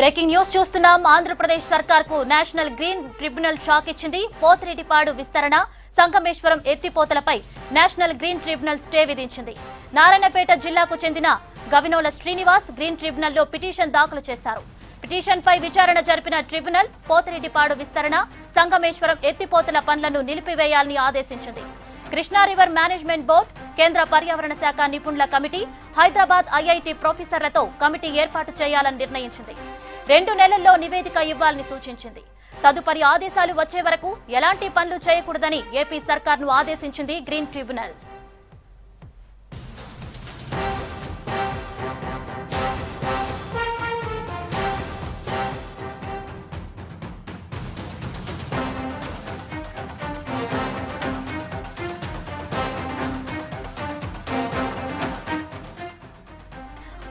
Breaking news చూస్తున్నాం. ఆంధ్రప్రదేశ్ సర్కార్కు national green tribunal shock ఇచ్చింది. పోతిరెడ్డిపాడు విస్తరణ, సంగమేశ్వరం ఎత్తిపోతలపై నేషనల్ గ్రీన్ ట్రిబ్యునల్ స్టే విధించింది. నారాయణపేట జిల్లాకు చెందిన గవినోల శ్రీనివాస్ గ్రీన్ ట్రిబ్యునల్లో పిటిషన్ దాఖలు చేశారు. పిటిషన్పై విచారణ జరిపిన ట్రిబ్యునల్ పోతిరెడ్డిపాడు విస్తరణ, సంగమేశ్వరం ఎత్తిపోతల పనులను నిలిపివేయాలని ఆదేశించింది. కృష్ణా రివర్ మేనేజ్మెంట్ బోర్డు, కేంద్ర పర్యావరణ శాఖ నిపుణుల కమిటీ, హైదరాబాద్ ఐఐటి ప్రొఫెసర్లతో కమిటీ ఏర్పాటు చేయాలని నిర్ణయించింది. 2 నెలల్లో నివేదిక ఇవ్వాలని సూచించింది. తదుపరి ఆదేశాలు వచ్చే వరకు ఎలాంటి పనులు చేయకూడదని ఏపీ సర్కార్ను ఆదేశించింది గ్రీన్ ట్రిబ్యునల్.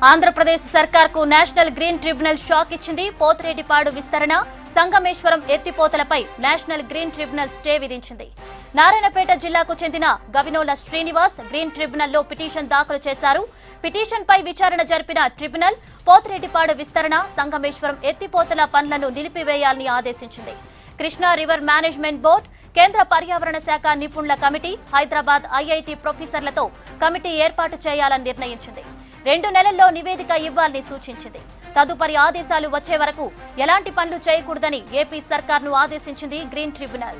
ఆంధ్రప్రదేశ్ సర్కార్కు నేషనల్ గ్రీన్ ట్రిబ్యునల్ షాక్ ఇచ్చింది. పోతిరెడ్డిపాడు విస్తరణ, సంగమేశ్వరం ఎత్తిపోతలపై నేషనల్ గ్రీన్ ట్రిబ్యునల్ స్టే విధించింది. నారాయణపేట జిల్లాకు చెందిన గవినోల శ్రీనివాస్ గ్రీన్ ట్రిబ్యునల్లో పిటిషన్ దాఖలు చేశారు. పిటిషన్పై విచారణ జరిపిన ట్రిబ్యునల్ పోతిరెడ్డిపాడు విస్తరణ, సంగమేశ్వరం ఎత్తిపోతల పనులను నిలిపివేయాలని ఆదేశించింది. కృష్ణా రివర్ మేనేజ్మెంట్ బోర్డు, కేంద్ర పర్యావరణ శాఖ నిపుణుల కమిటీ, హైదరాబాద్ ఐఐటి ప్రొఫెసర్లతో కమిటీ ఏర్పాటు చేయాలని నిర్ణయించింది. 2 నెలల్లో నివేదిక ఇవ్వాలని సూచించింది. తదుపరి ఆదేశాలు వచ్చే వరకు ఎలాంటి పనులు చేయకూడదని ఏపీ సర్కార్ను ఆదేశించింది గ్రీన్ ట్రిబ్యునల్.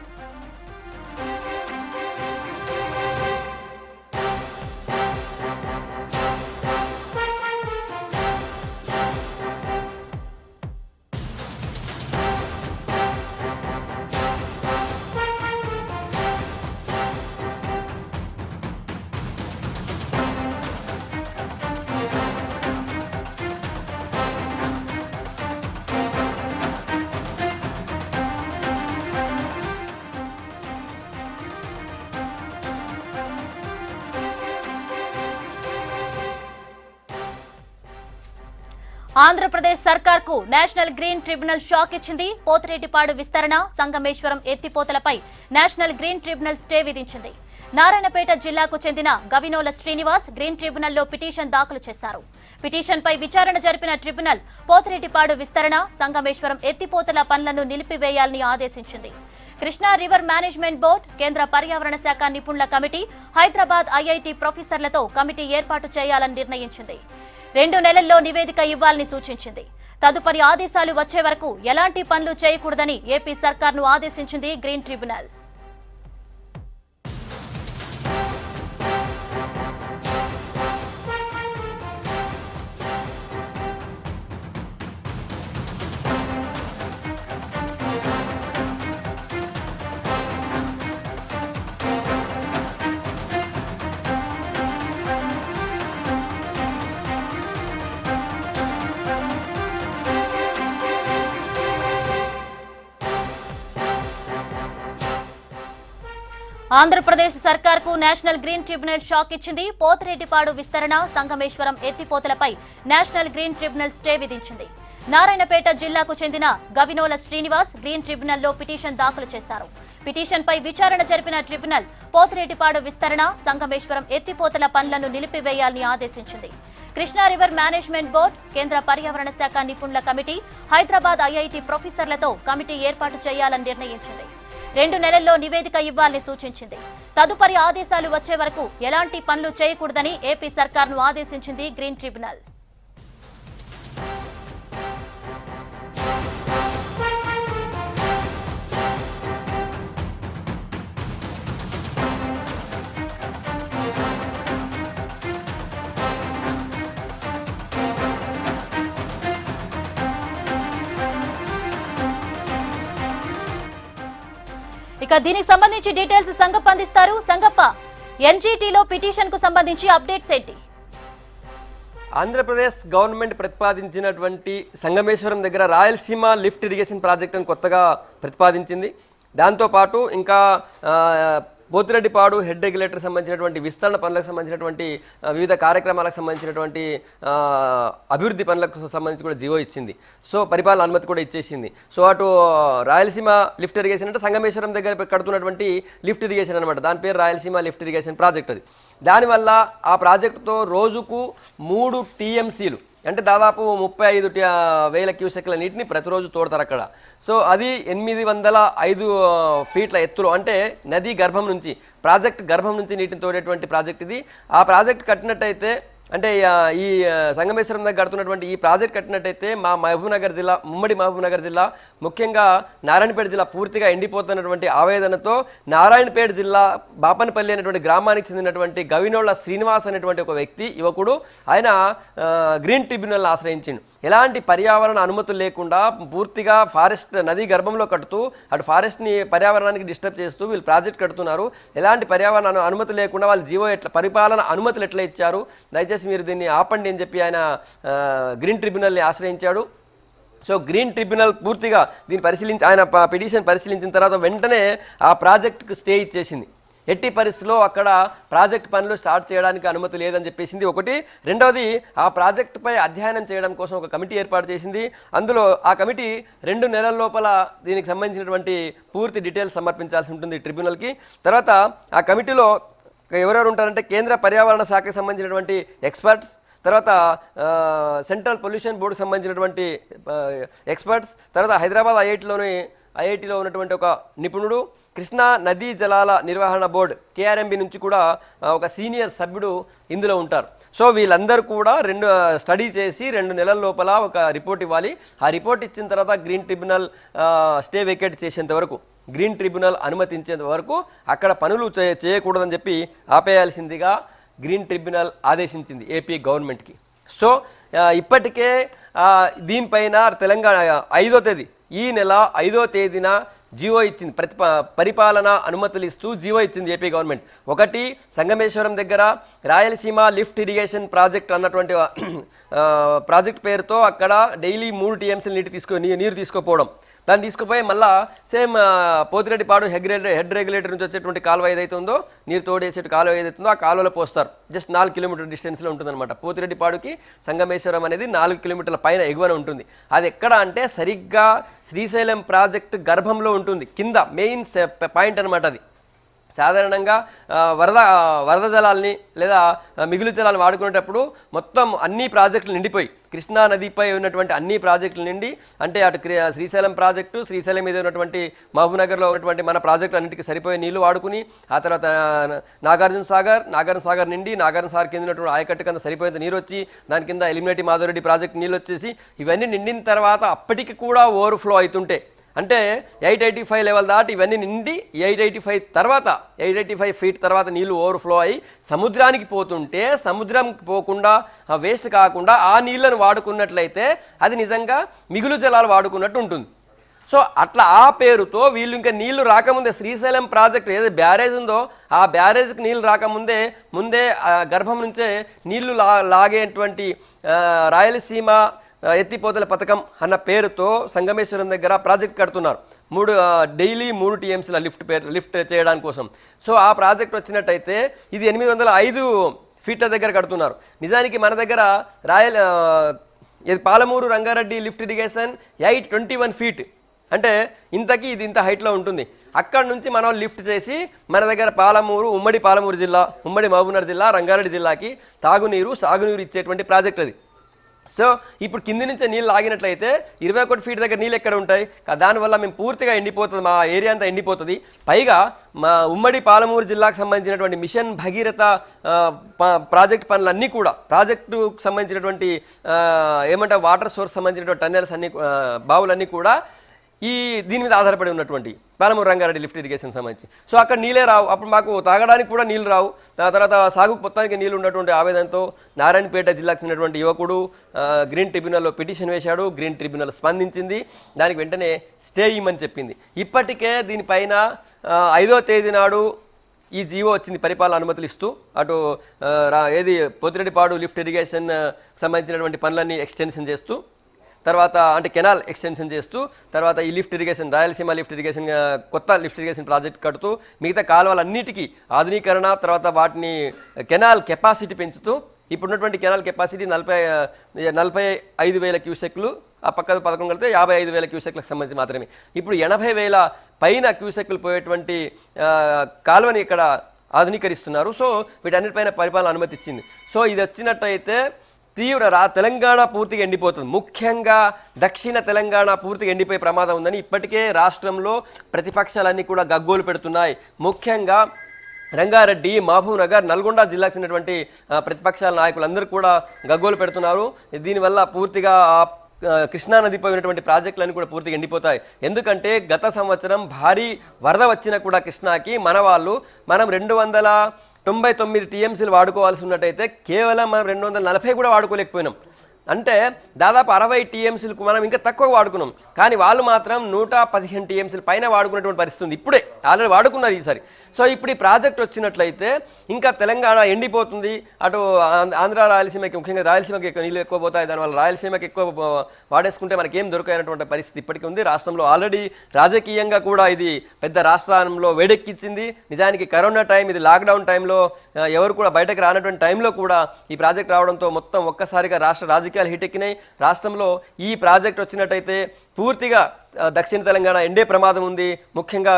ఆంధ్రప్రదేశ్ సర్కార్కు నేషనల్ గ్రీన్ ట్రిబ్యునల్ షాక్ ఇచ్చింది. పోతిరెడ్డిపాడు విస్తరణ, సంగమేశ్వరం ఎత్తిపోతలపై నేషనల్ గ్రీన్ ట్రిబ్యునల్ స్టే విధించింది. నారాయణపేట జిల్లాకు చెందిన గవినోల శ్రీనివాస్ గ్రీన్ ట్రిబ్యునల్లో పిటిషన్ దాఖలు చేశారు. పిటిషన్పై విచారణ జరిపిన ట్రిబ్యునల్ పోతిరెడ్డిపాడు విస్తరణ, సంగమేశ్వరం ఎత్తిపోతల పనులను నిలిపివేయాలని ఆదేశించింది. కృష్ణా రివర్ మేనేజ్మెంట్ బోర్డు, కేంద్ర పర్యావరణ శాఖ నిపుణుల కమిటీ, హైదరాబాద్ ఐఐటి ప్రొఫెసర్లతో కమిటీ ఏర్పాటు చేయాలని నిర్ణయించింది. 2 నెలల్లో నివేదిక ఇవ్వాలని సూచించింది. తదుపరి ఆదేశాలు వచ్చే వరకు ఎలాంటి పనులు చేయకూడదని ఏపీ సర్కార్ను ఆదేశించింది గ్రీన్ ట్రిబ్యునల్. ఆంధ్రప్రదేశ్ సర్కార్కు నేషనల్ గ్రీన్ ట్రిబ్యునల్ షాక్ ఇచ్చింది. పోతిరెడ్డిపాడు విస్తరణ, సంగమేశ్వరం ఎత్తిపోతలపై నేషనల్ గ్రీన్ ట్రిబ్యునల్ స్టే విధించింది. నారాయణపేట జిల్లాకు చెందిన గవినోల శ్రీనివాస్ గ్రీన్ ట్రిబ్యునల్లో పిటిషన్ దాఖలు చేశారు. పిటిషన్పై విచారణ జరిపిన ట్రిబ్యునల్ పోతిరెడ్డిపాడు విస్తరణ, సంగమేశ్వరం ఎత్తిపోతల పనులను నిలిపివేయాలని ఆదేశించింది. కృష్ణా రివర్ మేనేజ్మెంట్ బోర్డు, కేంద్ర పర్యావరణ శాఖ నిపుణుల కమిటీ, హైదరాబాద్ ఐఐటి ప్రొఫెసర్లతో కమిటీ ఏర్పాటు చేయాలని నిర్ణయించింది. 2 నెలల్లో నివేదిక ఇవ్వాలని సూచించింది. తదుపరి ఆదేశాలు వచ్చే వరకు ఎలాంటి పనులు చేయకూడదని ఏపీ సర్కార్ను ఆదేశించింది గ్రీన్ ట్రిబ్యునల్. ఇక దీనికి సంబంధించి డీటెయిల్స్ సంగప్ప అందిస్తారు. సంగప్ప, ఎన్జీటీలో పిటిషన్ కు సంబంధించి అప్డేట్స్ ఏంటి? ఆంధ్రప్రదేశ్ గవర్నమెంట్ ప్రతిపాదించినటువంటి సంగమేశ్వరం దగ్గర రాయలసీమ లిఫ్ట్ ఇరిగేషన్ ప్రాజెక్ట్ అని కొత్తగా ప్రతిపాదించింది. దాంతోపాటు ఇంకా పోతిరెడ్డిపాడు హెడ్ రెగ్యులేటర్ సంబంధించినటువంటి విస్తరణ పనులకు సంబంధించినటువంటి వివిధ కార్యక్రమాలకు సంబంధించినటువంటి అభివృద్ధి పనులకు సంబంధించి కూడా జీవో ఇచ్చింది. సో పరిపాలన అనుమతి కూడా ఇచ్చేసింది. సో అటు రాయలసీమ లిఫ్ట్ ఇరిగేషన్ అంటే సంగమేశ్వరం దగ్గర కడుతున్నటువంటి లిఫ్ట్ ఇరిగేషన్ అనమాట. దాని పేరు రాయలసీమ లిఫ్ట్ ఇరిగేషన్ ప్రాజెక్ట్. అది దానివల్ల ఆ ప్రాజెక్టుతో రోజుకు 3 TMCలు అంటే దాదాపు 35,000 క్యూసెక్ల నీటిని ప్రతిరోజు తోడతారు అక్కడ. సో అది 805 ఫీట్ల ఎత్తులో, అంటే నది గర్భం నుంచి, ప్రాజెక్ట్ గర్భం నుంచి నీటిని తోడేటువంటి ప్రాజెక్ట్ ఇది. ఆ ప్రాజెక్ట్ కట్టినట్టయితే, అంటే ఈ సంగమేశ్వరం దగ్గర కడుతున్నటువంటి ఈ ప్రాజెక్ట్ కట్టినట్టయితే మా మహబూబ్నగర్ జిల్లా, ఉమ్మడి మహబూబ్నగర్ జిల్లా, ముఖ్యంగా నారాయణపేట జిల్లా పూర్తిగా ఎండిపోతున్నటువంటి ఆవేదనతో నారాయణపేట జిల్లా బాపనపల్లి అనేటువంటి గ్రామానికి చెందినటువంటి గవినోళ్ల శ్రీనివాస్ అనేటువంటి ఒక వ్యక్తి, యువకుడు, ఆయన గ్రీన్ ట్రిబ్యునల్ ఆశ్రయించిండు. ఎలాంటి పర్యావరణ అనుమతులు లేకుండా పూర్తిగా ఫారెస్ట్ నదీ గర్భంలో కడుతూ అటు ఫారెస్ట్ని పర్యావరణానికి డిస్టర్బ్ చేస్తూ వీళ్ళు ప్రాజెక్ట్ కడుతున్నారు. ఎలాంటి పర్యావరణ అనుమతులు లేకుండా వాళ్ళు జీవో ఎట్లా, పరిపాలన అనుమతులు ఎట్లా ఇచ్చారు, దయచేసి మీరు దీన్ని ఆపండి అని చెప్పి ఆయన గ్రీన్ ట్రిబ్యునల్ని ఆశ్రయించాడు. సో గ్రీన్ ట్రిబ్యునల్ పూర్తిగా దీన్ని పరిశీలించి, ఆయన పిటిషన్ పరిశీలించిన తర్వాత వెంటనే ఆ ప్రాజెక్టుకు స్టే ఇచ్చేసింది. ఎట్టి పరిస్థితిలో అక్కడ ప్రాజెక్ట్ పనులు స్టార్ట్ చేయడానికి అనుమతి లేదని చెప్పేసింది ఒకటి. రెండవది, ఆ ప్రాజెక్టుపై అధ్యయనం చేయడం కోసం ఒక కమిటీ ఏర్పాటు చేసింది. అందులో ఆ కమిటీ 2 నెలల లోపల దీనికి సంబంధించినటువంటి పూర్తి డీటెయిల్స్ సమర్పించాల్సి ఉంటుంది ట్రిబ్యునల్కి. తర్వాత ఆ కమిటీలో ఎవరెవరు ఉంటారంటే కేంద్ర పర్యావరణ శాఖకు సంబంధించినటువంటి ఎక్స్పర్ట్స్, తర్వాత సెంట్రల్ పొల్యూషన్ బోర్డుకు సంబంధించినటువంటి ఎక్స్పర్ట్స్, తర్వాత హైదరాబాద్ ఐఐటిలో ఉన్నటువంటి ఒక నిపుణుడు, కృష్ణా నదీ జలాల నిర్వహణ బోర్డు కేఆర్ఎంబి నుంచి కూడా ఒక సీనియర్ సభ్యుడు ఇందులో ఉంటారు. సో వీళ్ళందరూ కూడా స్టడీ చేసి 2 నెలల లోపల ఒక రిపోర్ట్ ఇవ్వాలి. ఆ రిపోర్ట్ ఇచ్చిన తర్వాత గ్రీన్ ట్రిబ్యునల్ స్టే వేకేట్ చేసేంత వరకు, గ్రీన్ ట్రిబ్యునల్ అనుమతించేంత వరకు అక్కడ పనులు చేయకూడదని చెప్పి ఆపేయాల్సిందిగా గ్రీన్ ట్రిబ్యునల్ ఆదేశించింది ఏపీ గవర్నమెంట్కి. సో ఇప్పటికే దీనిపైన తెలంగాణ 5వ తేదీ, ఈ నెల 5వ తేదీన జీవో ఇచ్చింది, పరిపాలన అనుమతులు ఇస్తూ జీవో ఇచ్చింది ఏపీ గవర్నమెంట్. ఒకటి, సంగమేశ్వరం దగ్గర రాయలసీమ లిఫ్ట్ ఇరిగేషన్ ప్రాజెక్ట్ అన్నటువంటి ప్రాజెక్ట్ పేరుతో అక్కడ డైలీ 3 TMC నీరు తీసుకోపోవడం, దాన్ని తీసుకుపోయి మళ్ళీ సేమ్ పోతిరెడ్డిపాడు హెడ్ రెగ్యులేటర్ నుంచి వచ్చేటువంటి కాలువ ఏదైతే ఉందో, నీరు తోడేసే కాలువ ఏదైతే ఉందో ఆ కాలువలో పోస్తారు. జస్ట్ 4 కిలోమీటర్ డిస్టెన్స్లో ఉంటుందన్నమాట. పోతిరెడ్డిపాడుకి సంగమేశ్వరం అనేది 4 కిలోమీటర్ల పైన ఎగువన ఉంటుంది. అది ఎక్కడ అంటే సరిగ్గా శ్రీశైలం ప్రాజెక్టు గర్భంలో ఉంటుంది, కింద మెయిన్ పాయింట్ అనమాట. అది సాధారణంగా వరద జలాల్ని లేదా మిగులు జలాలు వాడుకునేటప్పుడు మొత్తం అన్ని ప్రాజెక్టులు నిండిపోయి, కృష్ణా నదిపై ఉన్నటువంటి అన్ని ప్రాజెక్టులు నిండి, అంటే అటు శ్రీశైలం ప్రాజెక్టు, శ్రీశైలం మీద ఉన్నటువంటి మహబూబ్నగర్లో ఉన్నటువంటి మన ప్రాజెక్టులు అన్నింటికి సరిపోయే నీళ్లు వాడుకుని, ఆ తర్వాత నాగార్జున సాగర్ నిండి, నాగార్జున సాగర్ కింద ఉన్నటువంటి ఆయకట్టు కింద సరిపోయేంత నీరు వచ్చి, దాని కింద ఎలిమినేటి మాధవరెడ్డి ప్రాజెక్టు నీళ్ళు వచ్చేసి, ఇవన్నీ నిండిన తర్వాత అప్పటికి కూడా ఓవర్ఫ్లో అవుతుంటే, అంటే 885 లెవెల్ దాటి ఇవన్నీ నిండి 885 ఫీట్ తర్వాత నీళ్లు ఓవర్ఫ్లో అయ్యి సముద్రానికి పోతుంటే, సముద్రంకి పోకుండా వేస్ట్ కాకుండా ఆ నీళ్లను వాడుకున్నట్లయితే అది నిజంగా మిగులు జలాలు వాడుకున్నట్టు ఉంటుంది. సో అట్లా ఆ పేరుతో వీళ్ళు ఇంకా నీళ్లు రాకముందే, శ్రీశైలం ప్రాజెక్ట్ ఏదో బ్యారేజ్ ఉందో ఆ బ్యారేజ్కి నీళ్లు రాకముందే గర్భం నుంచే నీళ్లు లాగేటువంటి రాయలసీమ ఎత్తిపోతల పథకం అన్న పేరుతో సంగమేశ్వరం దగ్గర ప్రాజెక్ట్ కడుతున్నారు. డైలీ 3 TMC లిఫ్ట్ చేయడానికి కోసం. సో ఆ ప్రాజెక్ట్ వచ్చినట్టయితే ఇది 805 ఫీట్ల దగ్గర కడుతున్నారు. నిజానికి మన దగ్గర Palamuru Rangareddy lift irrigation 821 feet, అంటే ఇంతకీ ఇది ఇంత హైట్లో ఉంటుంది. అక్కడ నుంచి మనం లిఫ్ట్ చేసి మన దగ్గర ఉమ్మడి పాలమూరు జిల్లా, ఉమ్మడి మహబూబ్నగర్ జిల్లా, రంగారెడ్డి జిల్లాకి తాగునీరు, సాగునీరు ఇచ్చేటువంటి ప్రాజెక్ట్ అది. సో ఇప్పుడు కింది నుంచే నీళ్ళు ఆగినట్లయితే 21 ఫీట్ దగ్గర నీళ్ళు ఎక్కడ ఉంటాయి? దానివల్ల మేము పూర్తిగా ఎండిపోతుంది, మా ఏరియా అంతా ఎండిపోతుంది. పైగా మా ఉమ్మడి పాలమూరు జిల్లాకు సంబంధించినటువంటి మిషన్ భగీరథ ప్రాజెక్ట్ పనులన్నీ కూడా, ప్రాజెక్టుకు సంబంధించినటువంటి వాటర్ సోర్స్ సంబంధించినటువంటి టన్నెల్స్ అన్ని, బావులన్నీ కూడా దీని మీద ఆధారపడి ఉన్నటువంటి పాలమూరు రంగారెడ్డి లిఫ్ట్ ఇరిగేషన్ సంబంధించి. సో అక్కడ నీళ్ళే రావు, అప్పుడు మాకు తాగడానికి కూడా నీళ్ళు రావు. తర్వాత సాగు మొత్తానికి నీళ్ళు ఉన్నటువంటి ఆవేదనతో నారాయణపేట జిల్లాకు చెందినటువంటి యువకుడు గ్రీన్ ట్రిబ్యునల్లో పిటిషన్ వేశాడు. గ్రీన్ ట్రిబ్యునల్ స్పందించింది, దానికి వెంటనే స్టే ఇవ్వమని చెప్పింది. ఇప్పటికే దీనిపైన 5వ తేదీ నాడు ఈ జీవో వచ్చింది, పరిపాలన అనుమతులు ఇస్తూ. అటు పోతిరెడ్డిపాడు లిఫ్ట్ ఇరిగేషన్ సంబంధించినటువంటి పనులన్నీ ఎక్స్టెన్షన్ చేస్తూ, తర్వాత అంటే కెనాల్ ఎక్స్టెన్షన్ చేస్తూ, తర్వాత ఈ lift irrigation, Rayalaseema lift irrigation, కొత్త లిఫ్ట్ ఇరిగేషన్ ప్రాజెక్ట్ కడుతూ, మిగతా కాలువలన్నిటికీ ఆధునీకరణ, తర్వాత వాటిని కెనాల్ కెపాసిటీ పెంచుతూ, ఇప్పుడున్నటువంటి కెనాల్ కెపాసిటీ 45,000 క్యూసెక్లు, ఆ పక్క 11 కలిపితే 55,000 క్యూసెక్లకు సంబంధించి మాత్రమే. ఇప్పుడు 80,000 పైన క్యూసెక్లు పోయేటువంటి కాలువని ఇక్కడ ఆధునీకరిస్తున్నారు. సో వీటన్నిటిపైన పరిపాలన అనుమతి ఇచ్చింది. సో ఇది వచ్చినట్టయితే తెలంగాణ పూర్తిగా ఎండిపోతుంది. ముఖ్యంగా దక్షిణ తెలంగాణ పూర్తిగా ఎండిపోయే ప్రమాదం ఉందని ఇప్పటికే రాష్ట్రంలో ప్రతిపక్షాలన్నీ కూడా గగ్గోలు పెడుతున్నాయి. ముఖ్యంగా రంగారెడ్డి, మహబూబ్ నగర్, నల్గొండ జిల్లాకు చెందినటువంటి ప్రతిపక్షాల నాయకులందరూ కూడా గగ్గోలు పెడుతున్నారు. దీనివల్ల పూర్తిగా కృష్ణానదిపై ఉన్నటువంటి ప్రాజెక్టులన్నీ కూడా పూర్తిగా ఎండిపోతాయి. ఎందుకంటే గత సంవత్సరం భారీ వరద వచ్చినా కూడా కృష్ణాకి మనం 299 టీఎంసీలు వాడుకోవాల్సి ఉన్నట్టయితే కేవలం మనం 240 కూడా వాడుకోలేకపోయినాం. అంటే దాదాపు 60 టీఎంసీలకు మనం ఇంకా తక్కువ వాడుకున్నాం. కానీ వాళ్ళు మాత్రం 115 టీఎంసీల పైన వాడుకునేటువంటి పరిస్థితి ఉంది. ఇప్పుడే ఆల్రెడీ వాడుకున్నారు ఈసారి. సో ఇప్పుడు ఈ ప్రాజెక్ట్ వచ్చినట్లయితే ఇంకా తెలంగాణ ఎండిపోతుంది. అటు ఆంధ్ర, రాయలసీమకి, ముఖ్యంగా రాయలసీమకి నీళ్ళు ఎక్కువ పోతాయి. దానివల్ల రాయలసీమకి ఎక్కువ వాడేసుకుంటే మనకేం దొరకనటువంటి పరిస్థితి ఇప్పటికీ ఉంది. రాష్ట్రంలో ఆల్రెడీ రాజకీయంగా కూడా ఇది పెద్ద రాష్ట్రంలో వేడెక్కించింది. నిజానికి కరోనా టైం, ఇది లాక్డౌన్ టైంలో ఎవరు కూడా బయటకు రానటువంటి టైంలో కూడా ఈ ప్రాజెక్ట్ రావడంతో మొత్తం ఒక్కసారిగా రాష్ట్ర రాజకీయాలు హిటెక్కినాయి. రాష్ట్రంలో ఈ ప్రాజెక్ట్ వచ్చినట్టయితే పూర్తిగా దక్షిణ తెలంగాణ ఎండే ప్రమాదం ఉంది. ముఖ్యంగా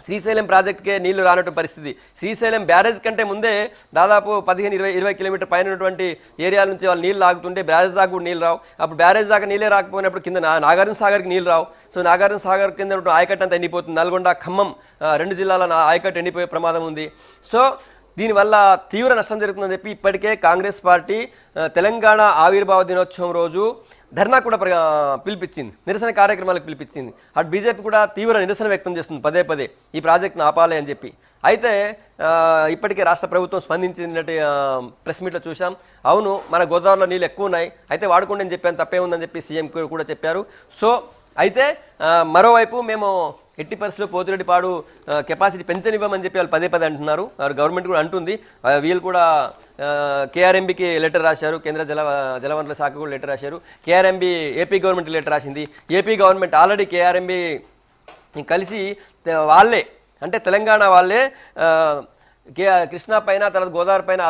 శ్రీశైలం ప్రాజెక్టుకే నీళ్లు రానటువంటి పరిస్థితి. శ్రీశైలం బ్యారేజ్ కంటే ముందే దాదాపు 15-20 కిలోమీటర్ పైన ఉన్నటువంటి ఏరియాల నుంచి వాళ్ళు నీళ్ళు లాగుతుంటే బ్యారేజ్ దాకా కూడా నీళ్ళు రావు. అప్పుడు బ్యారేజ్ దాకా నీళ్ళే రాకపోయినప్పుడు కింద నాగార్జున సాగర్కి నీళ్ళు రావు. సో నాగార్జున సాగర్ కింద ఆయకట్టు అంతా ఎండిపోతుంది. నల్గొండ, ఖమ్మం 2 జిల్లాల ఆయకట్టు ఎండిపోయే ప్రమాదం ఉంది. సో దీనివల్ల తీవ్ర నష్టం జరుగుతుందని చెప్పి ఇప్పటికే కాంగ్రెస్ పార్టీ తెలంగాణ ఆవిర్భావ దినోత్సవం రోజు ధర్నా కూడా పిలిపించింది, నిరసన కార్యక్రమాలకు పిలిపించింది. అటు బీజేపీ కూడా తీవ్ర నిరసన వ్యక్తం చేస్తుంది పదే ఈ ప్రాజెక్టును ఆపాలి అని చెప్పి. అయితే ఇప్పటికే రాష్ట్ర ప్రభుత్వం స్పందించినట్టు ప్రెస్ మీట్లో చూసాం. అవును, మన గోదావరిలో నీళ్ళు ఎక్కువ ఉన్నాయి, అయితే వాడుకోండి అని చెప్పాను, తప్పే ఉందని చెప్పి సీఎం కూడా చెప్పారు. సో అయితే మరోవైపు మేము ఎట్టి పరిస్థితుల్లో పోతిరెడ్డిపాడు కెపాసిటీ పెంచనివ్వమని చెప్పి వాళ్ళు పదే అంటున్నారు. గవర్నమెంట్ కూడా అంటుంది. వీళ్ళు కూడా కేఆర్ఎంబీకి లెటర్ రాశారు, కేంద్ర జలవనరుల శాఖ కూడా లెటర్ రాశారు. కేఆర్ఎంబీ ఏపీ గవర్నమెంట్ లెటర్ రాసింది. ఏపీ గవర్నమెంట్ ఆల్రెడీ కేఆర్ఎంబీ కలిసి వాళ్ళే, అంటే తెలంగాణ వాళ్ళే కృష్ణా పైన, తర్వాత గోదావరి పైన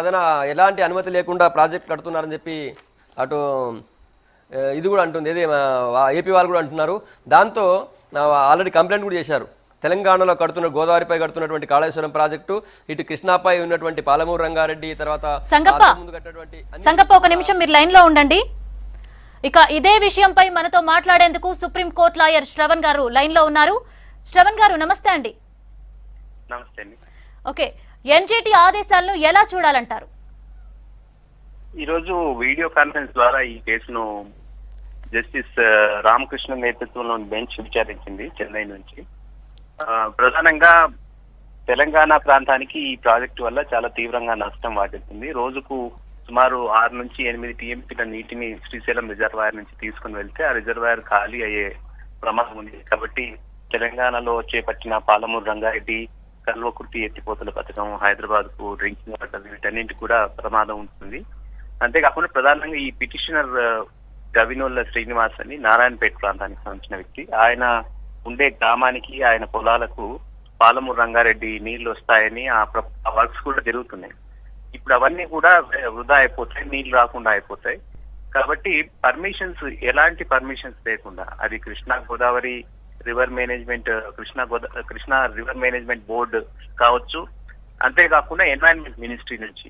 ఎలాంటి అనుమతి లేకుండా ప్రాజెక్ట్ కడుతున్నారని చెప్పి అటు ఇది కూడా అంటుంది. ఏది ఏపీ వాళ్ళు కూడా అంటున్నారు. దాంతో ఆల్రెడీ కంప్లైంట్ కూడా చేశారు. తెలంగాణలో గోదావరిపై కడుతున్నటువంటి కాళేశ్వరం ప్రాజెక్టు, ఇటు కృష్ణాపై ఉన్నటువంటి పాలమూరు రంగారెడ్డి, తర్వాత సంగప్ప ఒక నిమిషం మీరు లైన్ లో ఉండండి. ఇక ఇదే విషయంపై మనతో మాట్లాడేందుకు సుప్రీం కోర్టు లాయర్ శ్రవణ్ గారు లైన్ లో ఉన్నారు. శ్రవణ్ గారు నమస్తే అండి. నమస్తే అండి. ఓకే, ఎన్జిటి ఆదేశాలను ఎలా చూడాలంటారు? ఈరోజు వీడియో కాన్ఫరెన్స్ ద్వారా ఈ కేసును జస్టిస్ రామకృష్ణ నేతృత్వంలోని బెంచ్ విచారించింది చెన్నై నుంచి. ప్రధానంగా తెలంగాణ ప్రాంతానికి ఈ ప్రాజెక్టు వల్ల చాలా తీవ్రంగా నష్టం వాటిల్లింది. రోజుకు సుమారు 6 నుంచి 8 టీఎంసీల నీటిని శ్రీశైలం రిజర్వాయర్ నుంచి తీసుకుని వెళ్తే ఆ రిజర్వాయర్ ఖాళీ అయ్యే ప్రమాదం ఉంది. కాబట్టి తెలంగాణలో చేపట్టిన పాలమూరు రంగారెడ్డి, కల్వకుర్తి ఎత్తిపోతల పథకం, హైదరాబాద్ కు డ్రింకింగ్ వాటర్, వీటన్నింటి కూడా ప్రమాదం ఉంటుంది. అంతేకాకుండా ప్రధానంగా ఈ పిటిషనర్ గవినోళ్ళ శ్రీనివాస్ అని నారాయణపేట ప్రాంతానికి సంబంధించిన వ్యక్తి. ఆయన ఉండే గ్రామానికి, ఆయన పొలాలకు పాలమూరు రంగారెడ్డి నీళ్లు వస్తాయని ఆ వర్క్స్ కూడా జరుగుతున్నాయి. ఇప్పుడు అవన్నీ కూడా వృధా అయిపోతాయి, నీళ్లు రాకుండా అయిపోతాయి. కాబట్టి ఎలాంటి పర్మిషన్స్ లేకుండా, అది Krishna Godavari river management, Krishna river management board కావచ్చు, అంతేకాకుండా ఎన్వైరన్మెంట్ మినిస్ట్రీ నుంచి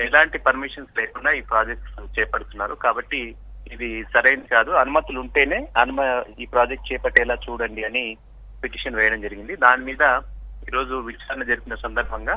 ఎలాంటి పర్మిషన్స్ లేకుండా ఈ ప్రాజెక్ట్స్ చేపడుతున్నారు. కాబట్టి ఇది సరైనది కాదు, అనుమతులు ఉంటేనే ఈ ప్రాజెక్ట్ చేపట్టేలా చూడండి అని పిటిషన్ వేయడం జరిగింది. దాని మీద ఈరోజు విచారణ జరిపిన సందర్భంగా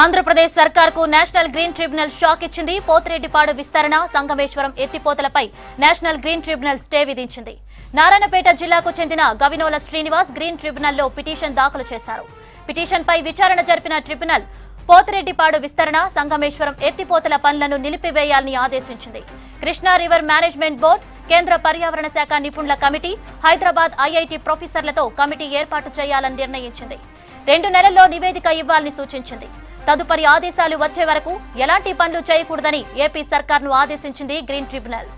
ఆంధ్రప్రదేశ్ సర్కార్కు నేషనల్ గ్రీన్ ట్రిబ్యునల్ షాక్ ఇచ్చింది. పోతిరెడ్డిపాడు విస్తరణ, సంగమేశ్వరం ఎత్తిపోతలపై నేషనల్ గ్రీన్ ట్రిబ్యునల్ స్టే విధించింది. నారాయణపేట జిల్లాకు చెందిన గవినోల శ్రీనివాస్ గ్రీన్ ట్రిబ్యునల్లో పిటిషన్ దాఖలు చేశారు. పిటిషన్పై విచారణ జరిపిన ట్రిబ్యునల్ పోతిరెడ్డిపాడు విస్తరణ, సంగమేశ్వరం ఎత్తిపోతల పనులను నిలిపివేయాలని ఆదేశించింది. కృష్ణా రివర్ మేనేజ్మెంట్ బోర్డు, కేంద్ర పర్యావరణ శాఖ నిపుణుల కమిటీ, హైదరాబాద్ ఐఐటి ప్రొఫెసర్లతో కమిటీ ఏర్పాటు చేయాలని నిర్ణయించింది. 2 నెలల్లో నివేదిక ఇవ్వాలని సూచించింది. తదుపరి ఆదేశాలు వచ్చే వరకు ఎలాంటి పనులు చేయకూడదని ఏపీ సర్కార్ను ఆదేశించింది గ్రీన్ ట్రిబ్యునల్.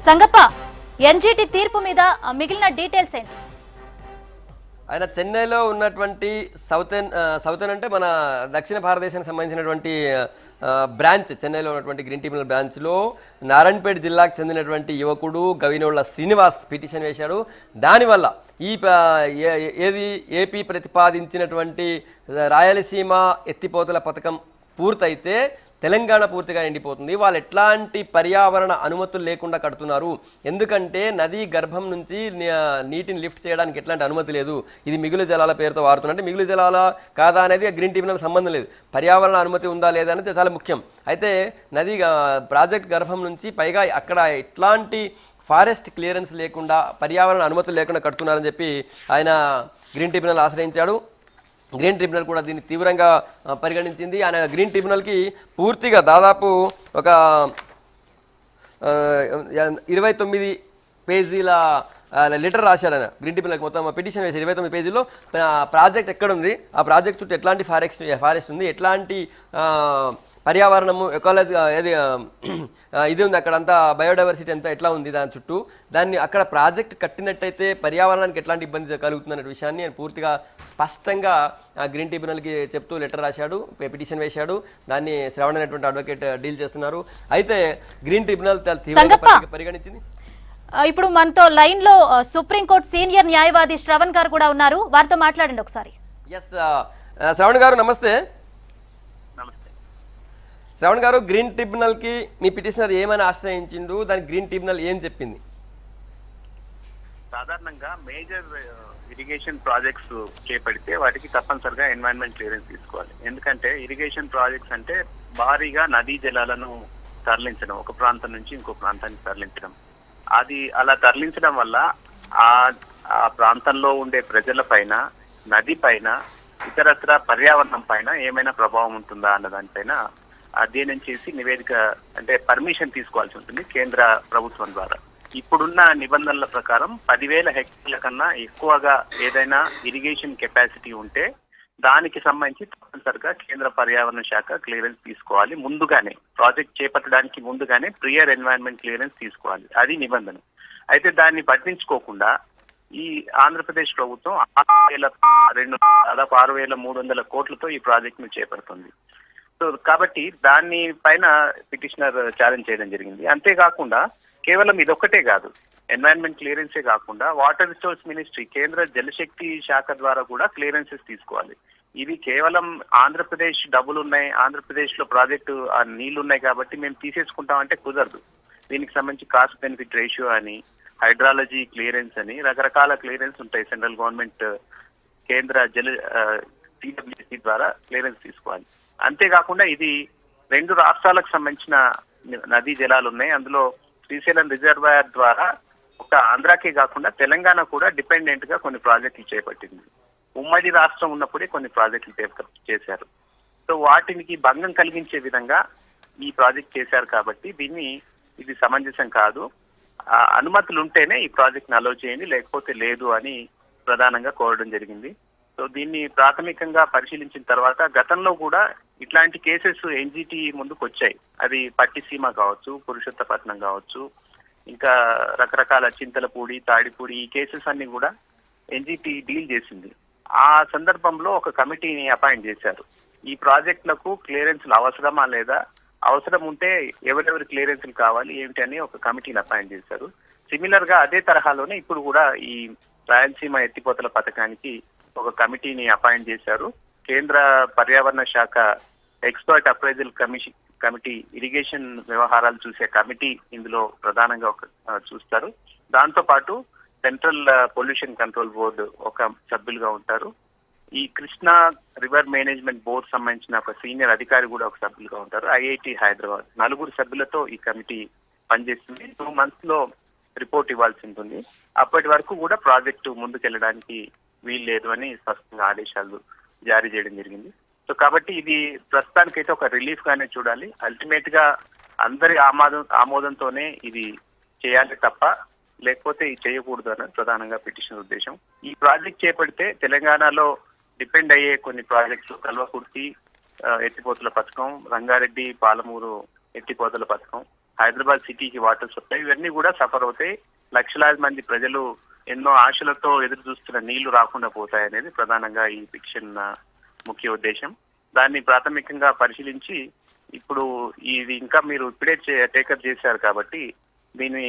సంగప్ప, ఎన్జీటీ తీర్పు మీద మిగిలిన డీటెయిల్స్ ఏంటి? ఆయన చెన్నైలో ఉన్నటువంటి సౌతర్న్ అంటే మన దక్షిణ భారతదేశానికి సంబంధించినటువంటి బ్రాంచ్, చెన్నైలో ఉన్నటువంటి గ్రీన్ ట్రిబ్యునల్ బ్రాంచ్లో నారాయణపేట జిల్లాకు చెందినటువంటి యువకుడు గవినోళ్ల శ్రీనివాస్ పిటిషన్ వేశాడు. దానివల్ల ఏది ఏపీ ప్రతిపాదించినటువంటి రాయలసీమ ఎత్తిపోతల పథకం పూర్తయితే తెలంగాణ పూర్తిగా ఎండిపోతుంది. వాళ్ళు ఎట్లాంటి పర్యావరణ అనుమతులు లేకుండా కడుతున్నారు. ఎందుకంటే నదీ గర్భం నుంచి నీటిని లిఫ్ట్ చేయడానికి ఎట్లాంటి అనుమతి లేదు. ఇది మిగులు జలాల పేరుతో వాడుతున్నట్టు మిగులు జలాల కాదా అనేది గ్రీన్ ట్రిబ్యునల్ సంబంధం లేదు. పర్యావరణ అనుమతి ఉందా లేదా అనేది చాలా ముఖ్యం. అయితే నదీ ప్రాజెక్ట్ గర్భం నుంచి పైగా అక్కడ ఎట్లాంటి ఫారెస్ట్ క్లియరెన్స్ లేకుండా, పర్యావరణ అనుమతులు లేకుండా కడుతున్నారని చెప్పి ఆయన గ్రీన్ ట్రిబ్యునల్ ఆశ్రయించాడు. గ్రీన్ ట్రిబ్యునల్ కూడా దీన్ని తీవ్రంగా పరిగణించింది. ఆయన గ్రీన్ ట్రిబ్యునల్కి పూర్తిగా దాదాపు ఒక 29 పేజీల లెటర్ రాశాడు ఆయన. గ్రీన్ ట్రిబ్యునల్కి మొత్తం పిటిషన్ వేశారు. 29 పేజీల్లో ప్రాజెక్ట్ ఎక్కడ ఉంది, ఆ ప్రాజెక్ట్ చుట్టూ ఎట్లాంటి ఫారెస్ట్ ఉంది, ఎట్లాంటి పర్యావరణము ఎకాలజీ ఏది ఇది ఉంది, అక్కడంతా బయోడైవర్సిటీ అంతా ఎట్లా ఉంది దాని చుట్టూ, దాన్ని అక్కడ ప్రాజెక్ట్ కట్టినట్టయితే పర్యావరణానికి ఎట్లాంటి ఇబ్బంది కలుగుతుందనే విషయాన్ని నేను పూర్తిగా స్పష్టంగా గ్రీన్ ట్రిబ్యునల్కి చెప్తూ లెటర్ రాశాడు, పిటిషన్ వేశాడు. దాన్ని శ్రవణ్ అనేటువంటి అడ్వకేట్ డీల్ చేస్తున్నారు. అయితే గ్రీన్ ట్రిబ్యునల్ తీవ్రంగా పరిగణించింది. ఇప్పుడు మనతో లైన్ లో సుప్రీంకోర్టు సీనియర్ న్యాయవాది శ్రవణ్ గారు కూడా ఉన్నారు. వారితో మాట్లాడండి ఒకసారి. ఎస్ శ్రవణ్ గారు నమస్తే. శ్రవణ్ గారు, గ్రీన్ ట్రిబ్యునల్కి మీ పిటిషనర్ ఏమైనా ఆశ్రయించిండు, దానికి గ్రీన్ ట్రిబ్యునల్ ఏం చెప్పింది? సాధారణంగా మేజర్ ఇరిగేషన్ ప్రాజెక్ట్స్ చేపడితే వాటికి తప్పనిసరిగా ఎన్వైరన్మెంట్ క్లియరెన్స్ తీసుకోవాలి. ఎందుకంటే ఇరిగేషన్ ప్రాజెక్ట్స్ అంటే భారీగా నదీ జలాలను తరలించడం, ఒక ప్రాంతం నుంచి ఇంకో ప్రాంతానికి తరలించడం. అది అలా తరలించడం వల్ల ఆ ప్రాంతంలో ఉండే ప్రజల పైన, నది పైన, ఇతరత్ర పర్యావరణం పైన ఏమైనా ప్రభావం ఉంటుందా అన్న దానిపైన అధ్యయనం చేసి నివేదిక అంటే పర్మిషన్ తీసుకోవాల్సి ఉంటుంది కేంద్ర ప్రభుత్వం ద్వారా. ఇప్పుడున్న నిబంధనల ప్రకారం 10,000 హెక్టార్ల కన్నా ఎక్కువగా ఏదైనా ఇరిగేషన్ కెపాసిటీ ఉంటే దానికి సంబంధించి తప్పనిసరిగా కేంద్ర పర్యావరణ శాఖ క్లియరెన్స్ తీసుకోవాలి. ముందుగానే ప్రాజెక్ట్ చేపట్టడానికి ముందుగానే ప్రియర్ ఎన్వైరన్మెంట్ క్లియరెన్స్ తీసుకోవాలి. అది నిబంధన. అయితే దాన్ని పట్టించుకోకుండా ఈ ఆంధ్రప్రదేశ్ ప్రభుత్వం 6,300 కోట్లతో ఈ ప్రాజెక్ట్ ను చేపడుతుంది. సో కాబట్టి దాన్ని పైన పిటిషనర్ ఛాలెంజ్ చేయడం జరిగింది. అంతేకాకుండా కేవలం ఇదొక్కటే కాదు, ఎన్వైరన్మెంట్ క్లియరెన్సే కాకుండా వాటర్ రిసోర్స్ మినిస్ట్రీ, కేంద్ర జలశక్తి శాఖ ద్వారా కూడా క్లియరెన్సెస్ తీసుకోవాలి. ఇవి కేవలం ఆంధ్రప్రదేశ్ డబ్బులు ఉన్నాయి, ఆంధ్రప్రదేశ్ లో ప్రాజెక్టు నీళ్లు ఉన్నాయి కాబట్టి మేము తీసేసుకుంటామంటే కుదరదు. దీనికి సంబంధించి కాస్ట్ బెనిఫిట్ రేషియో అని, హైడ్రాలజీ క్లియరెన్స్ అని రకరకాల క్లియరెన్స్ ఉంటాయి. సెంట్రల్ గవర్నమెంట్ కేంద్ర సిడబ్ల్యూసి ద్వారా క్లియరెన్స్ తీసుకోవాలి. అంతేకాకుండా ఇది 2 రాష్ట్రాలకు సంబంధించిన నదీ జలాలు ఉన్నాయి. అందులో శ్రీశైలం రిజర్వాయర్ ద్వారా ఒక ఆంధ్రాకే కాకుండా తెలంగాణ కూడా డిపెండెంట్ గా కొన్ని ప్రాజెక్టులు చేపట్టింది. ఉమ్మడి రాష్ట్రం ఉన్నప్పుడే కొన్ని ప్రాజెక్టులు చేశారు. సో వాటికి భంగం కలిగించే విధంగా ఈ ప్రాజెక్ట్ చేశారు కాబట్టి ఇది సమంజసం కాదు. అనుమతులు ఉంటేనే ఈ ప్రాజెక్ట్ ని అలో చేయండి, లేకపోతే లేదు అని ప్రధానంగా కోరడం జరిగింది. సో దీన్ని ప్రాథమికంగా పరిశీలించిన తర్వాత గతంలో కూడా ఇట్లాంటి కేసెస్ ఎన్జిటి ముందుకు వచ్చాయి. అది పట్టిసీమ కావచ్చు, పురుషోత్తపట్నం కావచ్చు, ఇంకా రకరకాల చింతలపూడి, తాడిపూడి, ఈ కేసెస్ అన్ని కూడా ఎన్జిటి డీల్ చేసింది. ఆ సందర్భంలో ఒక కమిటీని అపాయింట్ చేశారు. ఈ ప్రాజెక్టులకు క్లియరెన్స్లు అవసరమా లేదా, అవసరం ఉంటే ఎవరెవరి క్లియరెన్స్లు కావాలి ఏమిటి అని ఒక కమిటీని అపాయింట్ చేశారు. సిమిలర్ గా అదే తరహాలోనే ఇప్పుడు కూడా ఈ రాయలసీమ ఎత్తిపోతల పథకానికి ఒక కమిటీని అపాయింట్ చేశారు. కేంద్ర పర్యావరణ శాఖ ఎక్స్పర్ట్ అప్రైజల్ కమిటీ ఇరిగేషన్ వ్యవహారాలు చూసే కమిటీ ఇందులో ప్రధానంగా చూస్తారు. దాంతో పాటు సెంట్రల్ పొల్యూషన్ కంట్రోల్ బోర్డు ఒక సభ్యులుగా ఉంటారు. ఈ కృష్ణా రివర్ మేనేజ్మెంట్ బోర్డు సంబంధించిన ఒక సీనియర్ అధికారి కూడా ఒక సభ్యులుగా ఉంటారు. ఐఐటి హైదరాబాద్ 4 సభ్యులతో ఈ కమిటీ పనిచేస్తుంది. 2 months లో రిపోర్ట్ ఇవ్వాల్సి ఉంటుంది. అప్పటి వరకు కూడా ప్రాజెక్టు ముందుకెళ్ళడానికి వీల్లేదు అని స్పష్టంగా ఆదేశాలు జారీ చేయడం జరిగింది. సో కాబట్టి ఇది ప్రస్తుతానికైతే ఒక రిలీఫ్ గానే చూడాలి. అల్టిమేట్ గా అందరి ఆమోదంతోనే ఇది చేయాలి తప్ప లేకపోతే ఇది చేయకూడదు అని ప్రధానంగా పిటిషన్ ఉద్దేశం. ఈ ప్రాజెక్ట్ చేపడితే తెలంగాణలో డిపెండ్ అయ్యే కొన్ని ప్రాజెక్టులు కల్వకుర్తి ఎత్తిపోతల పథకం, రంగారెడ్డి పాలమూరు ఎత్తిపోతల పథకం, హైదరాబాద్ సిటీకి వాటర్ సప్లై, ఇవన్నీ కూడా సఫర్ అవుతాయి. లక్షలాది మంది ప్రజలు ఎన్నో ఆశలతో ఎదురు చూస్తున్న నీళ్లు రాకుండా పోతాయనేది ప్రధానంగా ఈ పిటిషన్ ముఖ్య ఉద్దేశం. దాన్ని ప్రాథమికంగా పరిశీలించి ఇప్పుడు ఇది ఇంకా మీరు ఇప్పుడే టేకప్ చేశారు కాబట్టి దీన్ని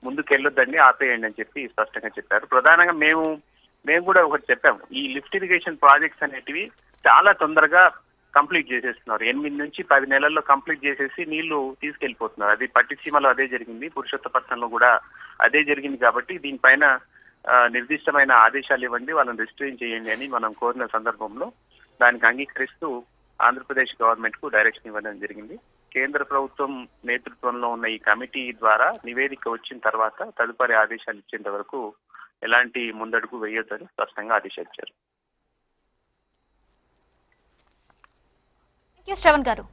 ముందుకెళ్ళొద్దండి, ఆపేయండి అని చెప్పి స్పష్టంగా చెప్పారు. ప్రధానంగా మేము కూడా ఒకటి చెప్పాము, ఈ లిఫ్ట్ ఇరిగేషన్ ప్రాజెక్ట్స్ అనేటివి చాలా తొందరగా కంప్లీట్ చేసేస్తున్నారు. 8 నుంచి 10 నెలల్లో కంప్లీట్ చేసేసి నీళ్లు తీసుకెళ్లిపోతున్నారు. అది పట్టిసీమలో అదే జరిగింది, పురుషోత్తపట్నంలో కూడా అదే జరిగింది. కాబట్టి దీనిపైన నిర్దిష్టమైన ఆదేశాలు ఇవ్వండి, వాళ్ళని రిస్ట్రెయిన్ చేయండి అని మనం కోరిన సందర్భంలో దానికి అంగీకరిస్తూ ఆంధ్రప్రదేశ్ గవర్నమెంట్ కు డైరెక్షన్ ఇవ్వడం జరిగింది. కేంద్ర ప్రభుత్వం నేతృత్వంలో ఉన్న ఈ కమిటీ ద్వారా నివేదిక వచ్చిన తర్వాత తదుపరి ఆదేశాలు ఇచ్చేంత వరకు ఎలాంటి ముందడుగు వేయొద్దని స్పష్టంగా ఆదేశించారు. శ్రవణ్ గారు.